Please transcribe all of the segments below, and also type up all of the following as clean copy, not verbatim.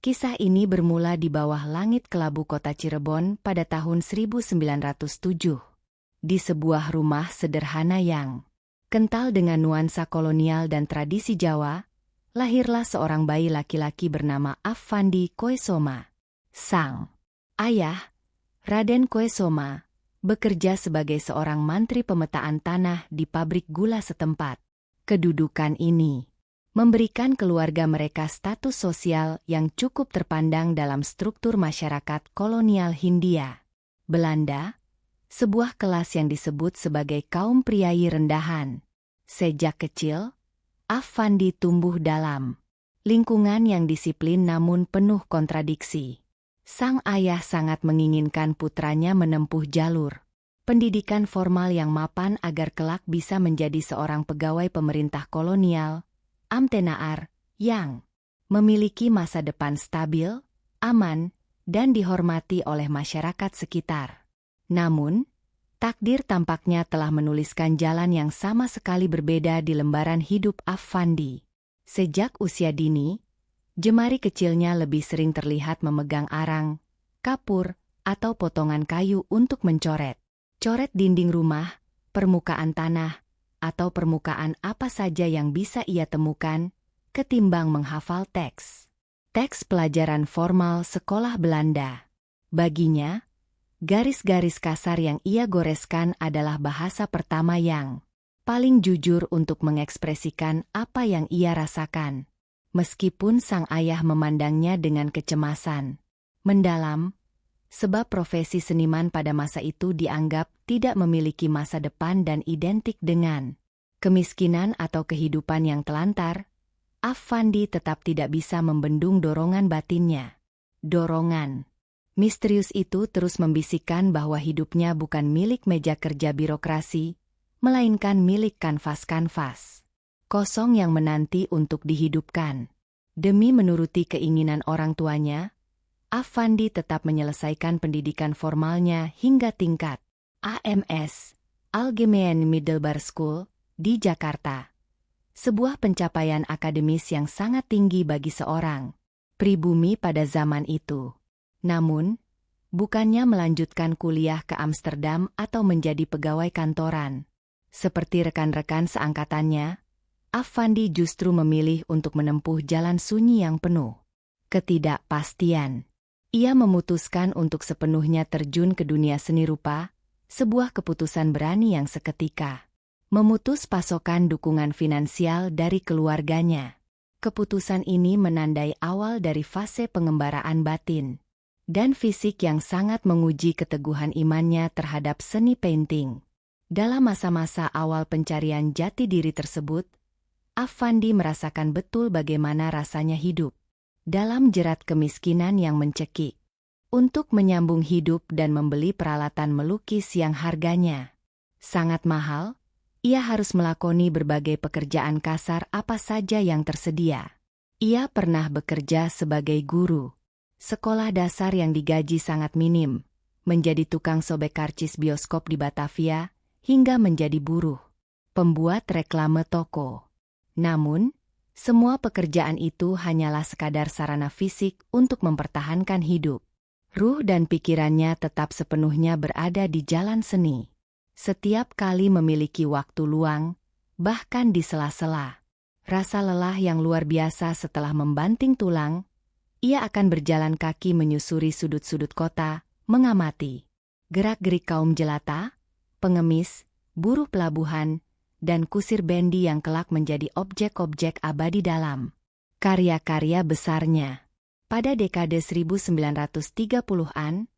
Kisah ini bermula di bawah langit kelabu kota Cirebon pada tahun 1907. Di sebuah rumah sederhana yang kental dengan nuansa kolonial dan tradisi Jawa, lahirlah seorang bayi laki-laki bernama Affandi Koesoma. Sang ayah, Raden Koesoma, bekerja sebagai seorang mantri pemetaan tanah di pabrik gula setempat. Kedudukan ini memberikan keluarga mereka status sosial yang cukup terpandang dalam struktur masyarakat kolonial Hindia Belanda, sebuah kelas yang disebut sebagai kaum priai rendahan. Sejak kecil, Affandi tumbuh dalam lingkungan yang disiplin namun penuh kontradiksi. Sang ayah sangat menginginkan putranya menempuh jalur pendidikan formal yang mapan agar kelak bisa menjadi seorang pegawai pemerintah kolonial, Amtenaar, yang memiliki masa depan stabil, aman, dan dihormati oleh masyarakat sekitar. Namun, takdir tampaknya telah menuliskan jalan yang sama sekali berbeda di lembaran hidup Affandi. Sejak usia dini, jemari kecilnya lebih sering terlihat memegang arang, kapur, atau potongan kayu untuk mencoret. Coret dinding rumah, permukaan tanah, atau permukaan apa saja yang bisa ia temukan, ketimbang menghafal teks pelajaran formal sekolah Belanda. Baginya, garis-garis kasar yang ia goreskan adalah bahasa pertama yang paling jujur untuk mengekspresikan apa yang ia rasakan. Meskipun sang ayah memandangnya dengan kecemasan mendalam, sebab profesi seniman pada masa itu dianggap tidak memiliki masa depan dan identik dengan kemiskinan atau kehidupan yang telantar, Affandi tetap tidak bisa membendung dorongan batinnya. Dorongan misterius itu terus membisikkan bahwa hidupnya bukan milik meja kerja birokrasi, melainkan milik kanvas-kanvas kosong yang menanti untuk dihidupkan. Demi menuruti keinginan orang tuanya, Affandi tetap menyelesaikan pendidikan formalnya hingga tingkat AMS, Algemene Middelbare School, di Jakarta. Sebuah pencapaian akademis yang sangat tinggi bagi seorang pribumi pada zaman itu. Namun, bukannya melanjutkan kuliah ke Amsterdam atau menjadi pegawai kantoran. Seperti rekan-rekan seangkatannya, Affandi justru memilih untuk menempuh jalan sunyi yang penuh ketidakpastian. Ia memutuskan untuk sepenuhnya terjun ke dunia seni rupa, sebuah keputusan berani yang seketika memutus pasokan dukungan finansial dari keluarganya. Keputusan ini menandai awal dari fase pengembaraan batin dan fisik yang sangat menguji keteguhan imannya terhadap seni painting. Dalam masa-masa awal pencarian jati diri tersebut, Affandi merasakan betul bagaimana rasanya hidup dalam jerat kemiskinan yang mencekik. Untuk menyambung hidup dan membeli peralatan melukis yang harganya sangat mahal, ia harus melakoni berbagai pekerjaan kasar apa saja yang tersedia. Ia pernah bekerja sebagai guru sekolah dasar yang digaji sangat minim, menjadi tukang sobek karcis bioskop di Batavia, hingga menjadi buruh pembuat reklame toko. Namun, semua pekerjaan itu hanyalah sekadar sarana fisik untuk mempertahankan hidup. Ruh dan pikirannya tetap sepenuhnya berada di jalan seni. Setiap kali memiliki waktu luang, bahkan di sela-sela rasa lelah yang luar biasa setelah membanting tulang, ia akan berjalan kaki menyusuri sudut-sudut kota, mengamati gerak-gerik kaum jelata, pengemis, buruh pelabuhan, dan kusir bendi yang kelak menjadi objek-objek abadi dalam karya-karya besarnya. Pada dekade 1930-an,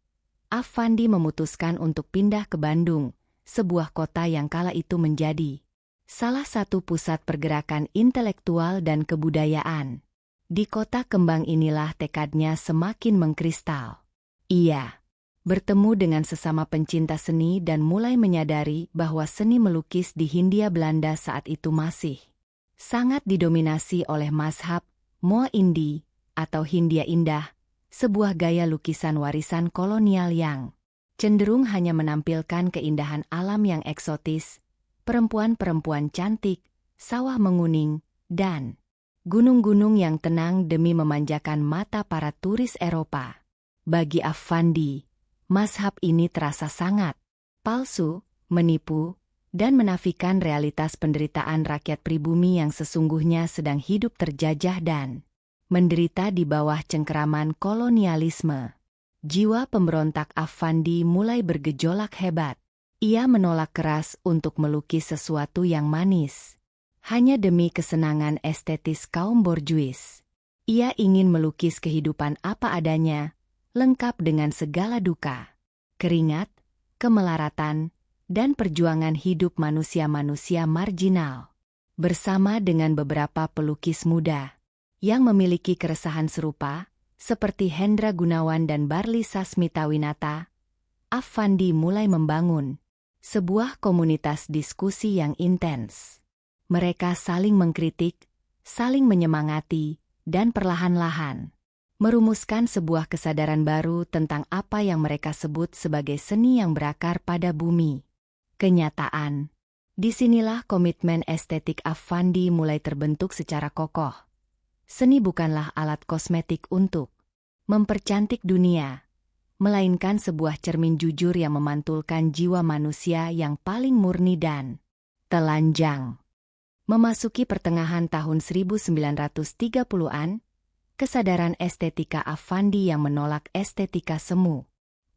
Affandi memutuskan untuk pindah ke Bandung, sebuah kota yang kala itu menjadi salah satu pusat pergerakan intelektual dan kebudayaan. Di kota kembang inilah tekadnya semakin mengkristal. Ia bertemu dengan sesama pencinta seni dan mulai menyadari bahwa seni melukis di Hindia Belanda saat itu masih sangat didominasi oleh mazhab Moa Indi atau Hindia Indah, sebuah gaya lukisan warisan kolonial yang cenderung hanya menampilkan keindahan alam yang eksotis, perempuan-perempuan cantik, sawah menguning, dan gunung-gunung yang tenang demi memanjakan mata para turis Eropa. Bagi Affandi, mazhab ini terasa sangat palsu, menipu, dan menafikan realitas penderitaan rakyat pribumi yang sesungguhnya sedang hidup terjajah dan menderita di bawah cengkeraman kolonialisme. Jiwa pemberontak Affandi mulai bergejolak hebat. Ia menolak keras untuk melukis sesuatu yang manis, hanya demi kesenangan estetis kaum borjuis. Ia ingin melukis kehidupan apa adanya, lengkap dengan segala duka, keringat, kemelaratan, dan perjuangan hidup manusia-manusia marginal. Bersama dengan beberapa pelukis muda yang memiliki keresahan serupa, seperti Hendra Gunawan dan Barli Sasmitawinata, Affandi mulai membangun sebuah komunitas diskusi yang intens. Mereka saling mengkritik, saling menyemangati, dan perlahan-lahan merumuskan sebuah kesadaran baru tentang apa yang mereka sebut sebagai seni yang berakar pada bumi. Kenyataan. Disinilah komitmen estetik Affandi mulai terbentuk secara kokoh. Seni bukanlah alat kosmetik untuk mempercantik dunia, melainkan sebuah cermin jujur yang memantulkan jiwa manusia yang paling murni dan telanjang. Memasuki pertengahan tahun 1930-an, kesadaran estetika Affandi yang menolak estetika semu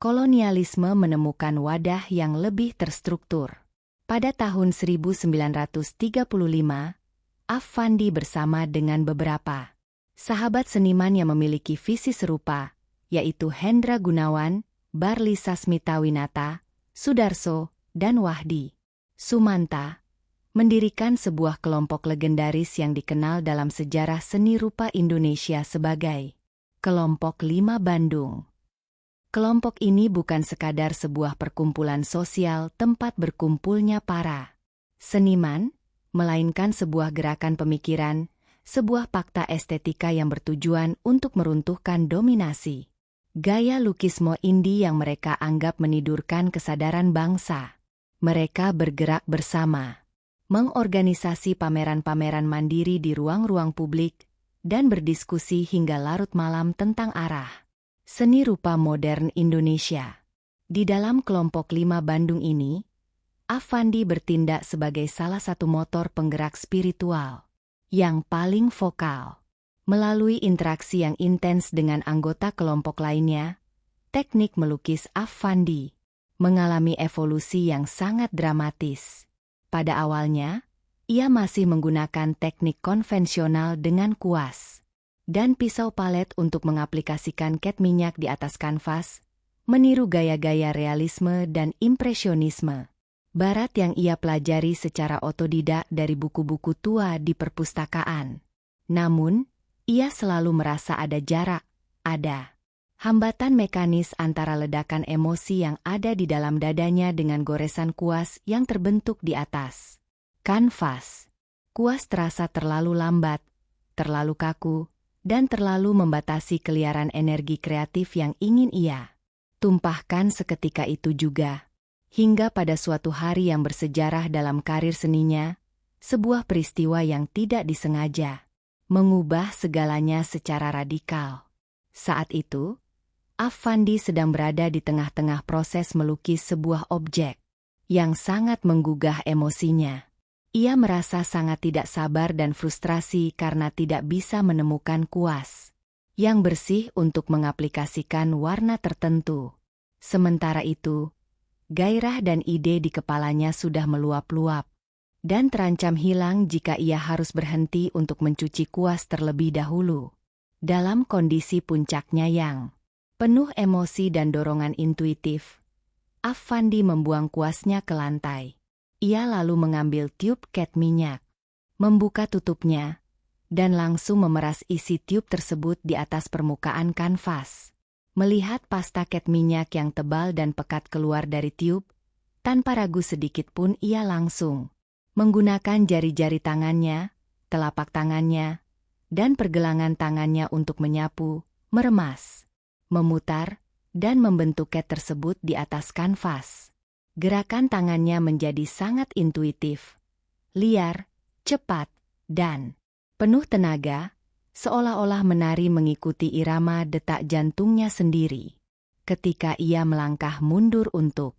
kolonialisme menemukan wadah yang lebih terstruktur. Pada tahun 1935, Affandi bersama dengan beberapa sahabat seniman yang memiliki visi serupa, yaitu Hendra Gunawan, Barli Sasmitawinata, Sudarso, dan Wahdi Sumanta, mendirikan sebuah kelompok legendaris yang dikenal dalam sejarah seni rupa Indonesia sebagai Kelompok 5 Bandung. Kelompok ini bukan sekadar sebuah perkumpulan sosial tempat berkumpulnya para seniman, melainkan sebuah gerakan pemikiran, sebuah fakta estetika yang bertujuan untuk meruntuhkan dominasi gaya lukisme indie yang mereka anggap menidurkan kesadaran bangsa. Mereka bergerak bersama, mengorganisasi pameran-pameran mandiri di ruang-ruang publik, dan berdiskusi hingga larut malam tentang arah seni rupa modern Indonesia. Di dalam kelompok 5 Bandung ini, Affandi bertindak sebagai salah satu motor penggerak spiritual yang paling vokal. Melalui interaksi yang intens dengan anggota kelompok lainnya, teknik melukis Affandi mengalami evolusi yang sangat dramatis. Pada awalnya, ia masih menggunakan teknik konvensional dengan kuas dan pisau palet untuk mengaplikasikan cat minyak di atas kanvas, meniru gaya-gaya realisme dan impresionisme Barat yang ia pelajari secara otodidak dari buku-buku tua di perpustakaan. Namun, ia selalu merasa ada jarak, ada hambatan mekanis antara ledakan emosi yang ada di dalam dadanya dengan goresan kuas yang terbentuk di atas kanvas. Kuas terasa terlalu lambat, terlalu kaku, dan terlalu membatasi keliaran energi kreatif yang ingin ia tumpahkan seketika itu juga. Hingga pada suatu hari yang bersejarah dalam karir seninya, sebuah peristiwa yang tidak disengaja mengubah segalanya secara radikal. Saat itu, Affandi sedang berada di tengah-tengah proses melukis sebuah objek yang sangat menggugah emosinya. Ia merasa sangat tidak sabar dan frustrasi karena tidak bisa menemukan kuas yang bersih untuk mengaplikasikan warna tertentu. Sementara itu, gairah dan ide di kepalanya sudah meluap-luap dan terancam hilang jika ia harus berhenti untuk mencuci kuas terlebih dahulu. Dalam kondisi puncaknya yang penuh emosi dan dorongan intuitif, Affandi membuang kuasnya ke lantai. Ia lalu mengambil tiub cat minyak, membuka tutupnya, dan langsung memeras isi tiub tersebut di atas permukaan kanvas. Melihat pasta cat minyak yang tebal dan pekat keluar dari tiub, tanpa ragu sedikit pun ia langsung menggunakan jari-jari tangannya, telapak tangannya, dan pergelangan tangannya untuk menyapu, meremas, memutar, dan membentuk cat tersebut di atas kanvas. Gerakan tangannya menjadi sangat intuitif, liar, cepat, dan Penuh tenaga, seolah-olah menari mengikuti irama detak jantungnya sendiri. Ketika ia melangkah mundur untuk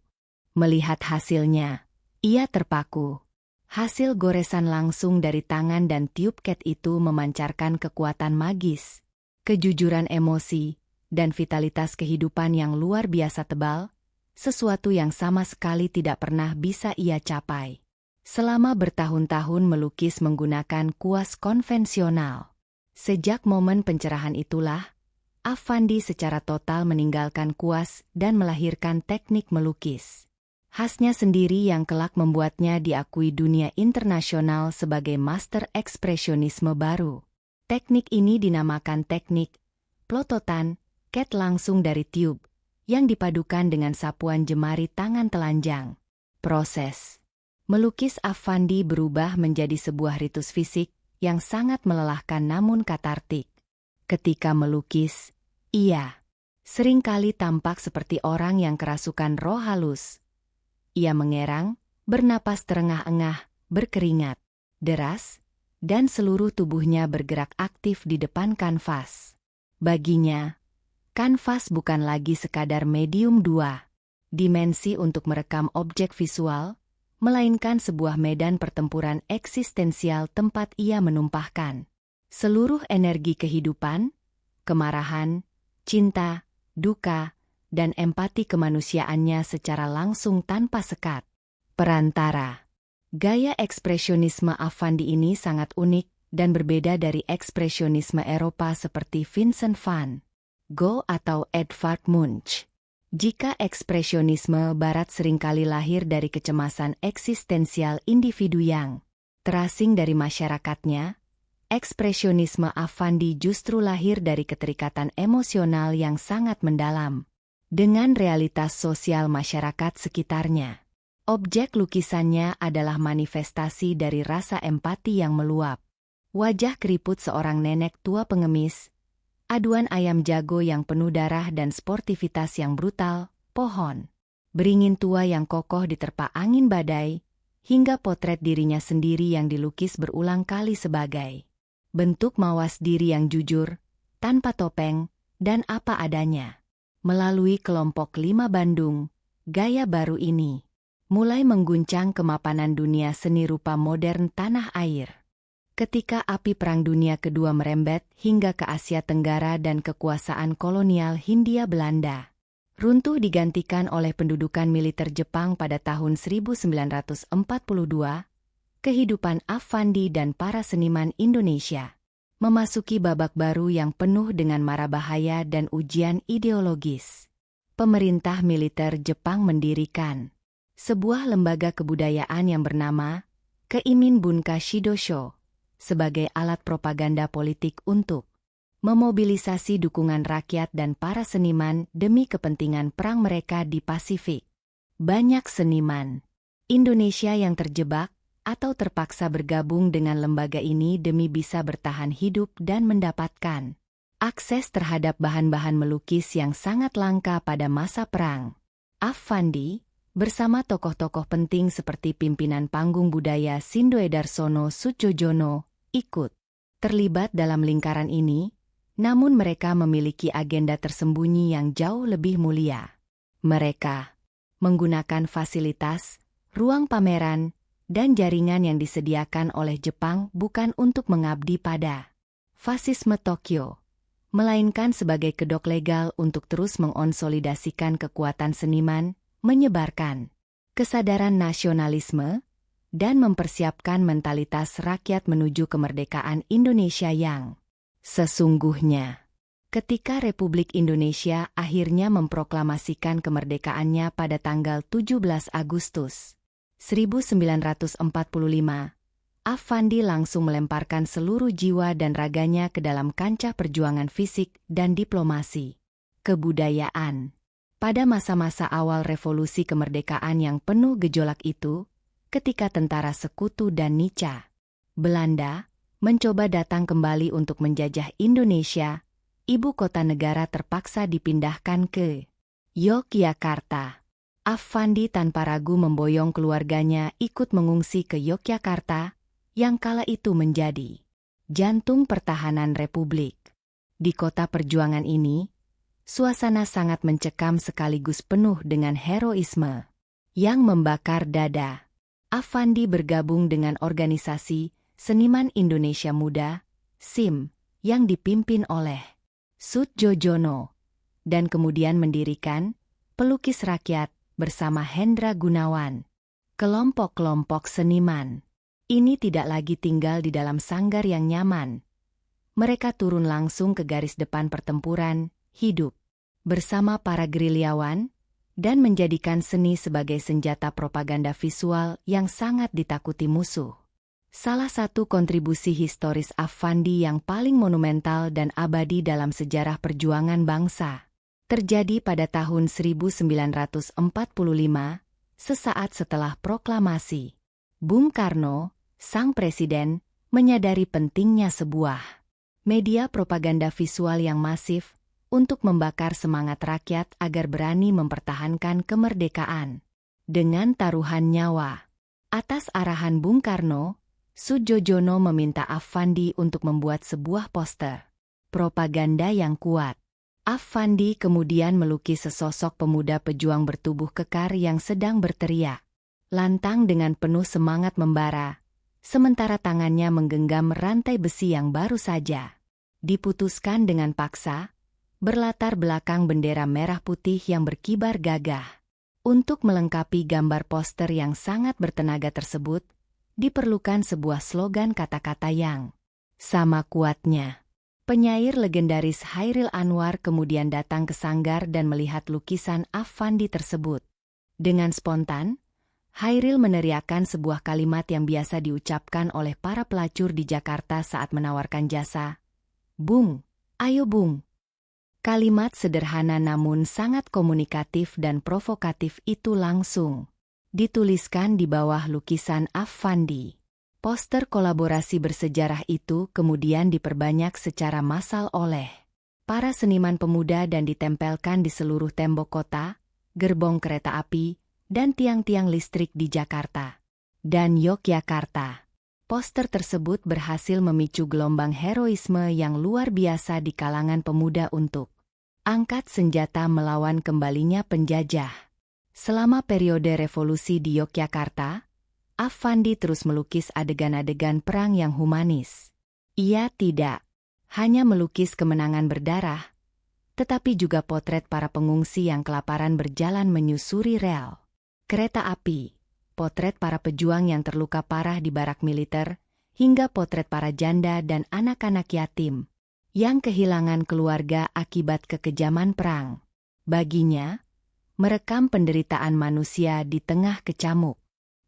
melihat hasilnya, ia terpaku. Hasil goresan langsung dari tangan dan tiup cat itu memancarkan kekuatan magis, kejujuran emosi, dan vitalitas kehidupan yang luar biasa tebal, sesuatu yang sama sekali tidak pernah bisa ia capai selama bertahun-tahun melukis menggunakan kuas konvensional. Sejak momen pencerahan itulah, Affandi secara total meninggalkan kuas dan melahirkan teknik melukis khasnya sendiri yang kelak membuatnya diakui dunia internasional sebagai master ekspresionisme baru. Teknik ini dinamakan teknik plototan, cat langsung dari tiub, yang dipadukan dengan sapuan jemari tangan telanjang. Proses melukis Affandi berubah menjadi sebuah ritus fisik yang sangat melelahkan namun katartik. Ketika melukis, ia seringkali tampak seperti orang yang kerasukan roh halus. Ia mengerang, bernapas terengah-engah, berkeringat deras, dan seluruh tubuhnya bergerak aktif di depan kanvas. Baginya, kanvas bukan lagi sekadar medium dua dimensi untuk merekam objek visual, melainkan sebuah medan pertempuran eksistensial tempat ia menumpahkan seluruh energi kehidupan, kemarahan, cinta, duka, dan empati kemanusiaannya secara langsung tanpa sekat. Perantara. Gaya ekspresionisme Affandi ini sangat unik dan berbeda dari ekspresionisme Eropa seperti Vincent van Gogh atau Edvard Munch. Jika ekspresionisme Barat seringkali lahir dari kecemasan eksistensial individu yang terasing dari masyarakatnya, ekspresionisme Affandi justru lahir dari keterikatan emosional yang sangat mendalam dengan realitas sosial masyarakat sekitarnya. Objek lukisannya adalah manifestasi dari rasa empati yang meluap. Wajah keriput seorang nenek tua pengemis, aduan ayam jago yang penuh darah dan sportivitas yang brutal, pohon beringin tua yang kokoh diterpa angin badai, hingga potret dirinya sendiri yang dilukis berulang kali sebagai bentuk mawas diri yang jujur, tanpa topeng, dan apa adanya. Melalui kelompok 5 Bandung, gaya baru ini mulai mengguncang kemapanan dunia seni rupa modern tanah air. Ketika api Perang Dunia Kedua merembet hingga ke Asia Tenggara dan kekuasaan kolonial Hindia Belanda runtuh digantikan oleh pendudukan militer Jepang pada tahun 1942, kehidupan Affandi dan para seniman Indonesia memasuki babak baru yang penuh dengan mara bahaya dan ujian ideologis. Pemerintah militer Jepang mendirikan sebuah lembaga kebudayaan yang bernama Keimin Bunka Shidosho sebagai alat propaganda politik untuk memobilisasi dukungan rakyat dan para seniman demi kepentingan perang mereka di Pasifik. Banyak seniman Indonesia yang terjebak atau terpaksa bergabung dengan lembaga ini demi bisa bertahan hidup dan mendapatkan akses terhadap bahan-bahan melukis yang sangat langka pada masa perang. Affandi, bersama tokoh-tokoh penting seperti pimpinan panggung budaya Sindoe Darsono Sudjojono, ikut terlibat dalam lingkaran ini, namun mereka memiliki agenda tersembunyi yang jauh lebih mulia. Mereka menggunakan fasilitas, ruang pameran, dan jaringan yang disediakan oleh Jepang bukan untuk mengabdi pada fasisme Tokyo, melainkan sebagai kedok legal untuk terus mengonsolidasikan kekuatan seniman, menyebarkan kesadaran nasionalisme, dan mempersiapkan mentalitas rakyat menuju kemerdekaan Indonesia yang sesungguhnya. Ketika Republik Indonesia akhirnya memproklamasikan kemerdekaannya pada tanggal 17 Agustus 1945, Affandi langsung melemparkan seluruh jiwa dan raganya ke dalam kancah perjuangan fisik dan diplomasi kebudayaan. Pada masa-masa awal revolusi kemerdekaan yang penuh gejolak itu, ketika tentara sekutu dan Nica Belanda mencoba datang kembali untuk menjajah Indonesia, ibu kota negara terpaksa dipindahkan ke Yogyakarta. Affandi tanpa ragu memboyong keluarganya ikut mengungsi ke Yogyakarta, yang kala itu menjadi jantung pertahanan Republik. Di kota perjuangan ini, suasana sangat mencekam sekaligus penuh dengan heroisme yang membakar dada. Affandi bergabung dengan organisasi Seniman Indonesia Muda, SIM, yang dipimpin oleh Soetjojono, dan kemudian mendirikan Pelukis Rakyat bersama Hendra Gunawan. Kelompok-kelompok seniman ini tidak lagi tinggal di dalam sanggar yang nyaman. Mereka turun langsung ke garis depan pertempuran, hidup bersama para gerilyawan, dan menjadikan seni sebagai senjata propaganda visual yang sangat ditakuti musuh. Salah satu kontribusi historis Affandi yang paling monumental dan abadi dalam sejarah perjuangan bangsa terjadi pada tahun 1945, sesaat setelah proklamasi. Bung Karno, sang presiden, menyadari pentingnya sebuah media propaganda visual yang masif untuk membakar semangat rakyat agar berani mempertahankan kemerdekaan dengan taruhan nyawa. Atas arahan Bung Karno, Soetjojono meminta Affandi untuk membuat sebuah poster propaganda yang kuat. Affandi kemudian melukis sesosok pemuda pejuang bertubuh kekar yang sedang berteriak lantang dengan penuh semangat membara, sementara tangannya menggenggam rantai besi yang baru saja diputuskan dengan paksa, berlatar belakang bendera merah putih yang berkibar gagah. Untuk melengkapi gambar poster yang sangat bertenaga tersebut, diperlukan sebuah slogan kata-kata yang sama kuatnya. Penyair legendaris Chairil Anwar kemudian datang ke sanggar dan melihat lukisan Affandi tersebut. Dengan spontan, Chairil meneriakkan sebuah kalimat yang biasa diucapkan oleh para pelacur di Jakarta saat menawarkan jasa. "Bung, ayo Bung." Kalimat sederhana namun sangat komunikatif dan provokatif itu langsung dituliskan di bawah lukisan Affandi. Poster kolaborasi bersejarah itu kemudian diperbanyak secara massal oleh para seniman pemuda dan ditempelkan di seluruh tembok kota, gerbong kereta api, dan tiang-tiang listrik di Jakarta dan Yogyakarta. Poster tersebut berhasil memicu gelombang heroisme yang luar biasa di kalangan pemuda untuk angkat senjata melawan kembalinya penjajah. Selama periode revolusi di Yogyakarta, Affandi terus melukis adegan-adegan perang yang humanis. Ia tidak hanya melukis kemenangan berdarah, tetapi juga potret para pengungsi yang kelaparan berjalan menyusuri rel kereta api, potret para pejuang yang terluka parah di barak militer, hingga potret para janda dan anak-anak yatim yang kehilangan keluarga akibat kekejaman perang. Baginya, merekam penderitaan manusia di tengah kecamuk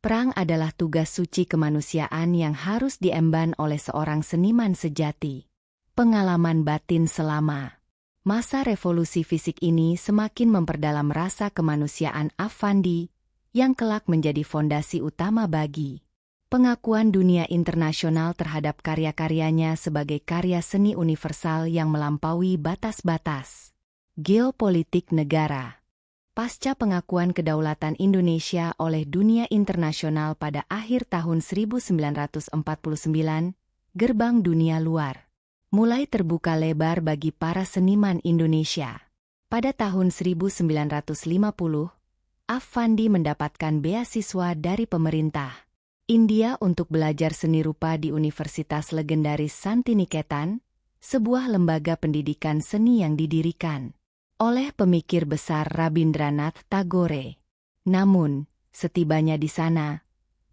perang adalah tugas suci kemanusiaan yang harus diemban oleh seorang seniman sejati. Pengalaman batin selama masa revolusi fisik ini semakin memperdalam rasa kemanusiaan Affandi, yang kelak menjadi fondasi utama bagi pengakuan dunia internasional terhadap karya-karyanya sebagai karya seni universal yang melampaui batas-batas geopolitik negara. Pasca pengakuan kedaulatan Indonesia oleh dunia internasional pada akhir tahun 1949, gerbang dunia luar mulai terbuka lebar bagi para seniman Indonesia. Pada tahun 1950, Affandi mendapatkan beasiswa dari pemerintah India untuk belajar seni rupa di Universitas legendaris Santiniketan, sebuah lembaga pendidikan seni yang didirikan oleh pemikir besar Rabindranath Tagore. Namun, setibanya di sana,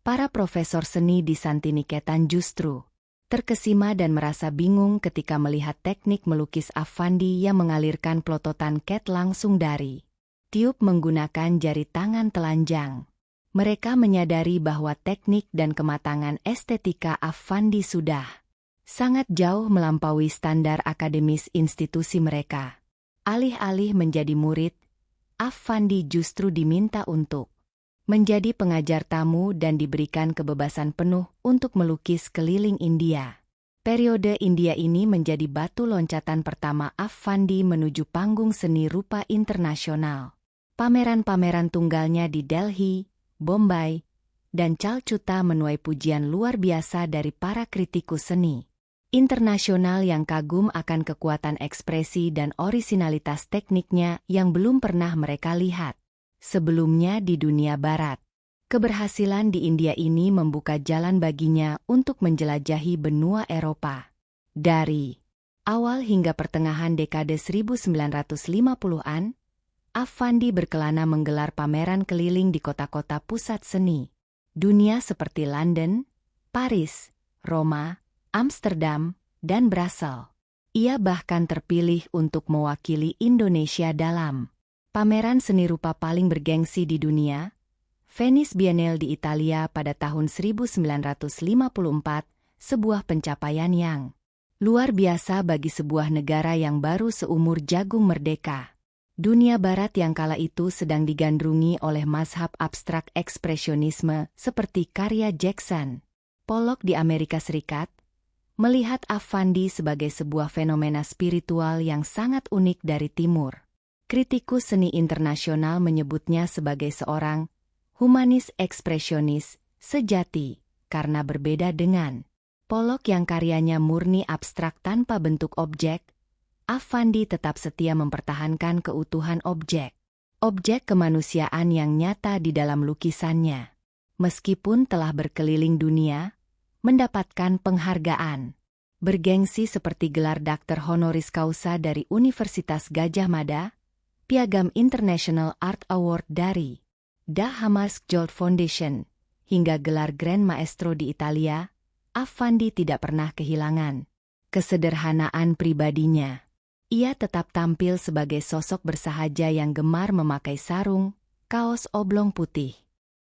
para profesor seni di Santiniketan justru terkesima dan merasa bingung ketika melihat teknik melukis Affandi yang mengalirkan pelototan cat langsung dari tiup menggunakan jari tangan telanjang. Mereka menyadari bahwa teknik dan kematangan estetika Affandi sudah sangat jauh melampaui standar akademis institusi mereka. Alih-alih menjadi murid, Affandi justru diminta untuk menjadi pengajar tamu dan diberikan kebebasan penuh untuk melukis keliling India. Periode India ini menjadi batu loncatan pertama Affandi menuju panggung seni rupa internasional. Pameran-pameran tunggalnya di Delhi, Bombay, dan Calcutta menuai pujian luar biasa dari para kritikus seni. internasional yang kagum akan kekuatan ekspresi dan orisinalitas tekniknya yang belum pernah mereka lihat sebelumnya di dunia barat. Keberhasilan di India ini membuka jalan baginya untuk menjelajahi benua Eropa. Dari awal hingga pertengahan dekade 1950-an, Affandi berkelana menggelar pameran keliling di kota-kota pusat seni dunia seperti London, Paris, Roma, Amsterdam, dan Brassel. Ia bahkan terpilih untuk mewakili Indonesia dalam pameran seni rupa paling bergengsi di dunia, Venice Biennale di Italia pada tahun 1954, sebuah pencapaian yang luar biasa bagi sebuah negara yang baru seumur jagung merdeka. Dunia barat yang kala itu sedang digandrungi oleh mazhab abstrak ekspresionisme seperti karya Jackson Pollock di Amerika Serikat, melihat Affandi sebagai sebuah fenomena spiritual yang sangat unik dari timur. Kritikus seni internasional menyebutnya sebagai seorang humanis ekspresionis sejati, karena berbeda dengan Pollock yang karyanya murni abstrak tanpa bentuk objek. Affandi tetap setia mempertahankan keutuhan objek kemanusiaan yang nyata di dalam lukisannya. Meskipun telah berkeliling dunia, mendapatkan penghargaan bergengsi seperti gelar Doktor Honoris Causa dari Universitas Gadjah Mada, Piagam International Art Award dari The Hammarskjöld Foundation, hingga gelar Grand Maestro di Italia, Affandi tidak pernah kehilangan kesederhanaan pribadinya. Ia tetap tampil sebagai sosok bersahaja yang gemar memakai sarung, kaos oblong putih,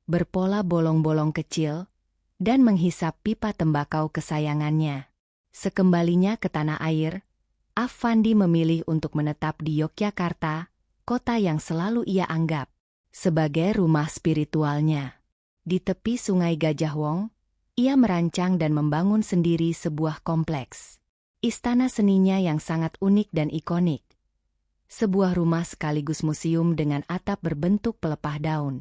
berpola bolong-bolong kecil, dan menghisap pipa tembakau kesayangannya. Sekembalinya ke tanah air, Affandi memilih untuk menetap di Yogyakarta, kota yang selalu ia anggap sebagai rumah spiritualnya. Di tepi Sungai Gajah Wong, ia merancang dan membangun sendiri sebuah kompleks istana seninya yang sangat unik dan ikonik. Sebuah rumah sekaligus museum dengan atap berbentuk pelepah daun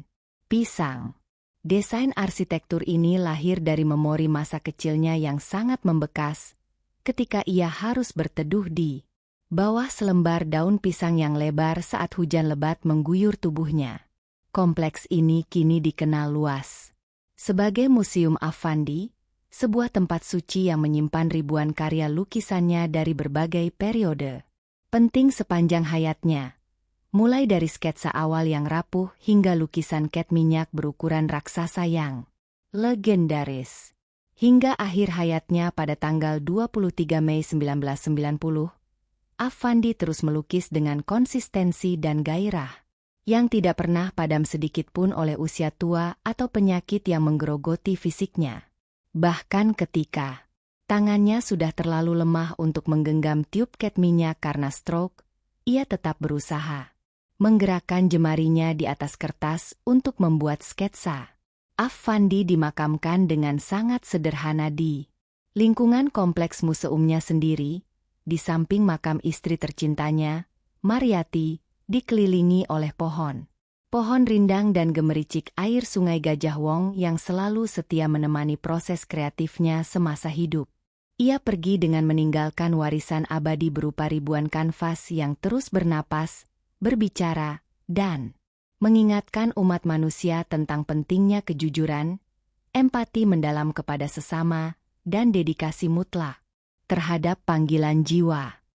pisang. Desain arsitektur ini lahir dari memori masa kecilnya yang sangat membekas, ketika ia harus berteduh di bawah selembar daun pisang yang lebar saat hujan lebat mengguyur tubuhnya. Kompleks ini kini dikenal luas sebagai Museum Affandi, sebuah tempat suci yang menyimpan ribuan karya lukisannya dari berbagai periode penting sepanjang hayatnya, mulai dari sketsa awal yang rapuh hingga lukisan cat minyak berukuran raksasa yang legendaris. Hingga akhir hayatnya pada tanggal 23 Mei 1990, Affandi terus melukis dengan konsistensi dan gairah yang tidak pernah padam sedikitpun oleh usia tua atau penyakit yang menggerogoti fisiknya. Bahkan ketika tangannya sudah terlalu lemah untuk menggenggam tiup cat minyak karena stroke, ia tetap berusaha menggerakkan jemarinya di atas kertas untuk membuat sketsa. Affandi dimakamkan dengan sangat sederhana di lingkungan kompleks museumnya sendiri, di samping makam istri tercintanya, Mariati, dikelilingi oleh pohon rindang dan gemericik air Sungai Gajah Wong yang selalu setia menemani proses kreatifnya semasa hidup. Ia pergi dengan meninggalkan warisan abadi berupa ribuan kanvas yang terus bernapas, berbicara, dan mengingatkan umat manusia tentang pentingnya kejujuran, empati mendalam kepada sesama, dan dedikasi mutlak terhadap panggilan jiwa.